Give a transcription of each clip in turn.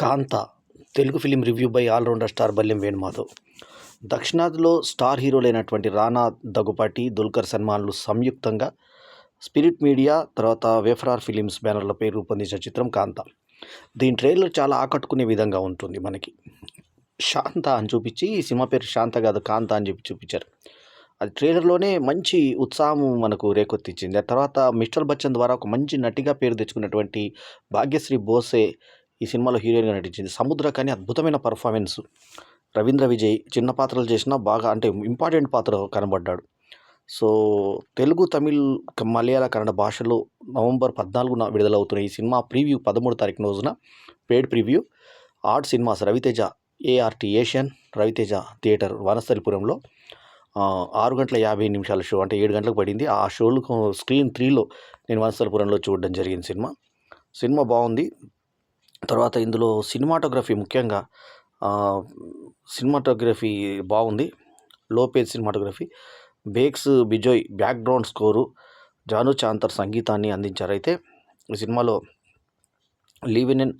కాంత Telugu film review by allrounder star Balyam Venumadhav. దక్షిణాదిలో star హీరోలైనటువంటి రానా దగ్గుపాటి, దుల్కర్ సల్మాన్లు సంయుక్తంగా స్పిరిట్ మీడియా తర్వాత వేఫరార్ ఫిలిమ్స్ బ్యానర్లపై రూపొందించిన చిత్రం కాంత. దీని ట్రైలర్ చాలా ఆకట్టుకునే విధంగా ఉంటుంది. మనకి శాంత అని చూపించి, ఈ సినిమా పేరు శాంత కాదు కాంత అని చెప్పి చూపించారు. అది ట్రైలర్లోనే మంచి ఉత్సాహం మనకు రేకొత్తించింది. ఆ తర్వాత మిస్టర్ బచ్చన్ ద్వారా ఒక మంచి నటిగా పేరు తెచ్చుకున్నటువంటి భాగ్యశ్రీ బోసే ఈ సినిమాలో హీరోయిన్గా నటించింది. సముద్రకని అద్భుతమైన పర్ఫార్మెన్స్. రవీంద్ర విజయ్ చిన్న పాత్రలు చేసినా బాగా అంటే ఇంపార్టెంట్ పాత్ర కనబడ్డాడు. సో తెలుగు, తమిళ్, మలయాళ, కన్నడ భాషలో నవంబర్ 14న విడుదలవుతున్న ఈ సినిమా ప్రీవ్యూ 13 తారీఖు రోజున paid preview art cinemas Raviteja ART Asian Raviteja theatre వనస్థలిపురంలో 6 గంటల 50 నిమిషాల షో, అంటే 7 గంటలకు పడింది. ఆ షోలు స్క్రీన్ 3లో నేను వనస్థలిపురంలో చూడడం జరిగింది. సినిమా బాగుంది. తర్వాత ఇందులో సినిమాటోగ్రఫీ, ముఖ్యంగా సినిమాటోగ్రఫీ బాగుంది. Lopez cinematography, Jakes Bejoy background score, Jhanu Chantar సంగీతాన్ని అందించారు. అయితే ఈ సినిమాలో లీవినెన్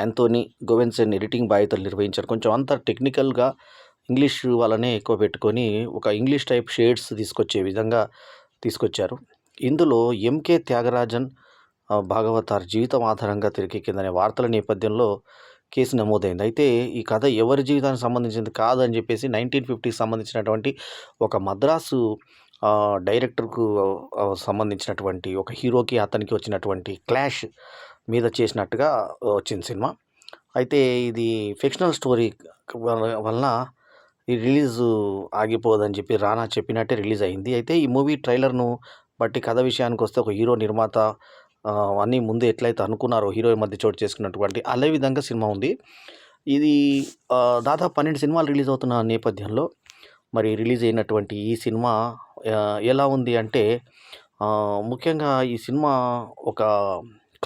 యాంథోనీ గోవెన్సన్ ఎడిటింగ్ బాధ్యతలు నిర్వహించారు. కొంచెం అంత టెక్నికల్గా ఇంగ్లీష్ వాళ్ళనే ఎక్కువ పెట్టుకొని ఒక ఇంగ్లీష్ టైప్ షేడ్స్ తీసుకొచ్చే విధంగా తీసుకొచ్చారు. ఇందులో ఎంకే త్యాగరాజన్ భాగవతార్ జీవితం ఆధారంగా తెరకెక్కిందనే వార్తల నేపథ్యంలో కేసు నమోదైంది. అయితే ఈ కథ ఎవరి జీవితానికి సంబంధించింది కాదని చెప్పేసి 1950కి సంబంధించినటువంటి ఒక మద్రాసు డైరెక్టర్కు సంబంధించినటువంటి ఒక హీరోకి అతనికి వచ్చినటువంటి క్లాష్ మీద చేసినట్టుగా వచ్చింది సినిమా. అయితే ఇది ఫిక్షనల్ స్టోరీ వలన ఈ రిలీజు ఆగిపోదని చెప్పి రానా చెప్పినట్టే రిలీజ్ అయింది. అయితే ఈ మూవీ ట్రైలర్ను బట్టి కథ విషయానికి వస్తే ఒక హీరో, నిర్మాత అన్నీ ముందు ఎట్లయితే అనుకున్నారో హీరో మధ్య చోటు చేసుకున్నటువంటి అదే విధంగా సినిమా ఉంది. ఇది దాదాపు 12 సినిమాలు రిలీజ్ అవుతున్న నేపథ్యంలో మరి రిలీజ్ అయినటువంటి ఈ సినిమా ఎలా ఉంది అంటే, ముఖ్యంగా ఈ సినిమా ఒక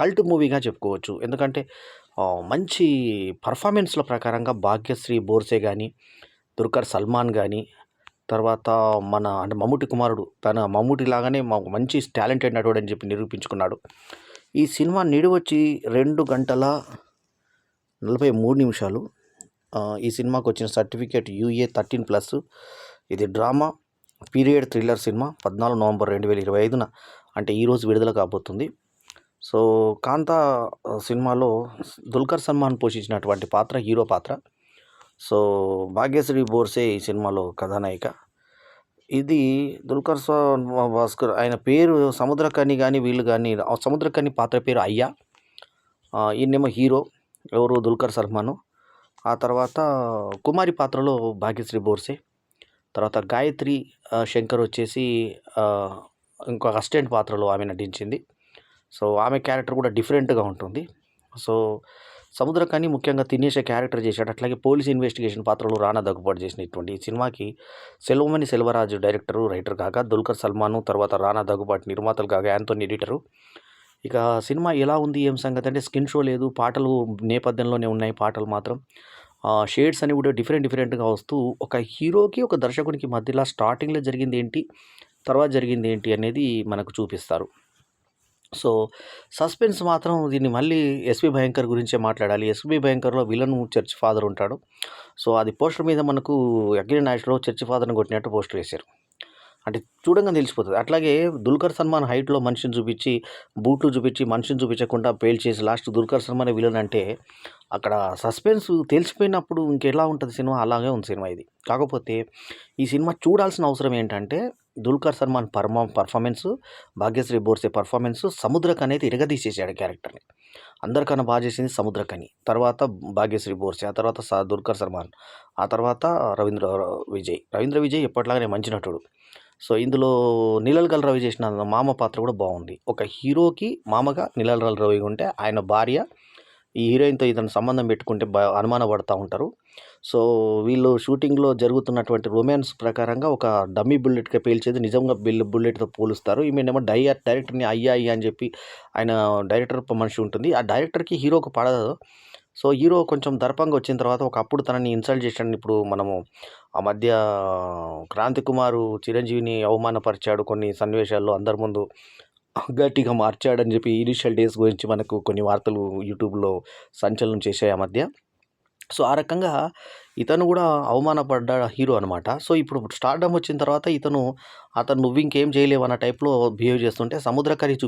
కల్ట్ మూవీగా చెప్పుకోవచ్చు. ఎందుకంటే మంచి పర్ఫార్మెన్స్ల ప్రకారంగా భాగ్యశ్రీ బోర్సే కానీ, దుల్కర్ సల్మాన్ కానీ, తర్వాత మన అంటే మమ్ముటి కుమారుడు తన మమ్ముటి లాగానే మంచి టాలెంటెడ్ నటుడు అని చెప్పి నిరూపించుకున్నాడు. ఈ సినిమా నిడివచ్చి 2 గంటల 43 నిమిషాలు. ఈ సినిమాకు వచ్చిన సర్టిఫికేట్ UA 13+. ఇది drama period thriller cinema. 14 November 2025న అంటే ఈరోజు విడుదల కాబోతుంది. సో కాంతా సినిమాలో దుల్కర్ సల్మాన్ పోషించినటువంటి పాత్ర హీరో పాత్ర. సో భాగ్యశ్రీ బోర్సే ఈ సినిమాలో కథానాయిక. ఇది దుల్కర్ భాస్కర్ ఆయన పేరు సముద్రకని కానీ వీళ్ళు కానీ, సముద్రకని పాత్ర పేరు అయ్యా. ఈయనేమో హీరో ఎవరు దుల్కర్ సల్మాను. ఆ తర్వాత కుమారి పాత్రలో భాగ్యశ్రీ బోర్సే. తర్వాత గాయత్రి శంకర్ వచ్చేసి ఇంకొక అసిస్టెంట్ పాత్రలో ఆమె నటించింది. సో ఆమె క్యారెక్టర్ కూడా డిఫరెంట్గా ఉంటుంది. సో సముద్రకని ముఖ్యంగా తినేసే క్యారెక్టర్ చేశాడు. అట్లాగే పోలీస్ ఇన్వెస్టిగేషన్ పాత్రలో రానా దగ్గుపాటు చేసినటువంటి ఈ సినిమాకి సెల్వమణి సెల్వరాజు డైరెక్టరు, రైటర్ కాగా, దుల్కర్ సల్మాను, తర్వాత రానా దగ్గుపాటి నిర్మాతలు కాగా, యాంథోనీ ఎడిటరు. ఇక సినిమా ఎలా ఉంది ఏం సంగతి అంటే, స్కిన్ షో లేదు, పాటలు నేపథ్యంలోనే ఉన్నాయి. పాటలు మాత్రం షేడ్స్ అని కూడా డిఫరెంట్గా వస్తూ ఒక హీరోకి ఒక దర్శకునికి మధ్యలో స్టార్టింగ్లో జరిగింది ఏంటి, తర్వాత జరిగింది ఏంటి అనేది మనకు చూపిస్తారు. సో సస్పెన్స్ మాత్రం దీన్ని మళ్ళీ ఎస్పి భయంకర్ గురించే మాట్లాడాలి. ఎస్పి భయంకర్లో విలన్ చర్చ్ ఫాదర్ ఉంటాడు. సో అది పోస్టర్ మీద మనకు అగ్ని నాయక్లో చర్చ్ ఫాదర్ని కొట్టినట్టు పోస్టర్ వేశారు. అంటే చూడంగానే తెలిసిపోతుంది. అట్లాగే దుల్కర్ సల్మాన్ హైట్లో మనిషిని చూపించి, బూట్లు చూపించి, మనిషిని చూపించకుండా పేల్చేసి లాస్ట్ దుల్కర్ సల్మాన్ విలన్ అంటే అక్కడ సస్పెన్స్ తెలిసిపోయినప్పుడు ఇంకెలా ఉంటుంది సినిమా, అలాగే ఉంది సినిమా ఇది. కాకపోతే ఈ సినిమా చూడాల్సిన అవసరం ఏంటంటే, దుల్కర్ సల్మాన్ పర్ఫార్మెన్స్, భాగ్యశ్రీ బోర్సే పర్ఫార్మెన్స్, సముద్రకని అయితే ఇరగదీసేసాడు క్యారెక్టర్ని. అందరికన్నా బాగా చేసింది సముద్రకని, తర్వాత భాగ్యశ్రీ బోర్సే, ఆ తర్వాత దుల్కర్ సల్మాన్, ఆ తర్వాత రవీంద్ర విజయ్ ఎప్పటిలాగానే మంచి నటుడు. సో ఇందులో నీలల్ రవి చేసిన మామ పాత్ర కూడా బాగుంది. ఒక హీరోకి మామగా నీలల్ రవి ఉంటే, ఆయన భార్య ఈ హీరోయిన్తో ఇతను సంబంధం పెట్టుకుంటే అనుమానపడుతూ ఉంటారు. సో వీళ్ళు షూటింగ్లో జరుగుతున్నటువంటి రొమాన్స్ ప్రకారంగా ఒక డమ్మీ బుల్లెట్గా పేల్చేది నిజంగా బుల్లెట్తో పోలుస్తారు. ఈమెనేమో డైరెక్టర్ని అయ్యా అని చెప్పి ఆయన డైరెక్టర్ మనిషి ఉంటుంది. ఆ డైరెక్టర్కి హీరోకు పడదు. సో హీరో కొంచెం దర్పంగా వచ్చిన తర్వాత ఒకప్పుడు తనని ఇన్సల్ట్ చేశాడని ఇప్పుడు మనము ఆ మధ్య క్రాంతి కుమారు చిరంజీవిని అవమానపరిచాడు కొన్ని సన్నివేశాల్లో అందరి ముందు. గట్టిగా మార్చాడని చెప్పి ఇనీషియల్ డేస్ గురించి మనకు కొన్ని వార్తలు యూట్యూబ్లో సంచలనం చేశాయి ఆ మధ్య. సో ఆ రకంగా ఇతను కూడా అవమానపడ్డ హీరో అనమాట. సో ఇప్పుడు స్టార్డమ్ వచ్చిన తర్వాత అతను నువ్వు ఇంకేం చేయలేవు అన్న టైప్లో బిహేవ్ చేస్తుంటే సముద్రఖని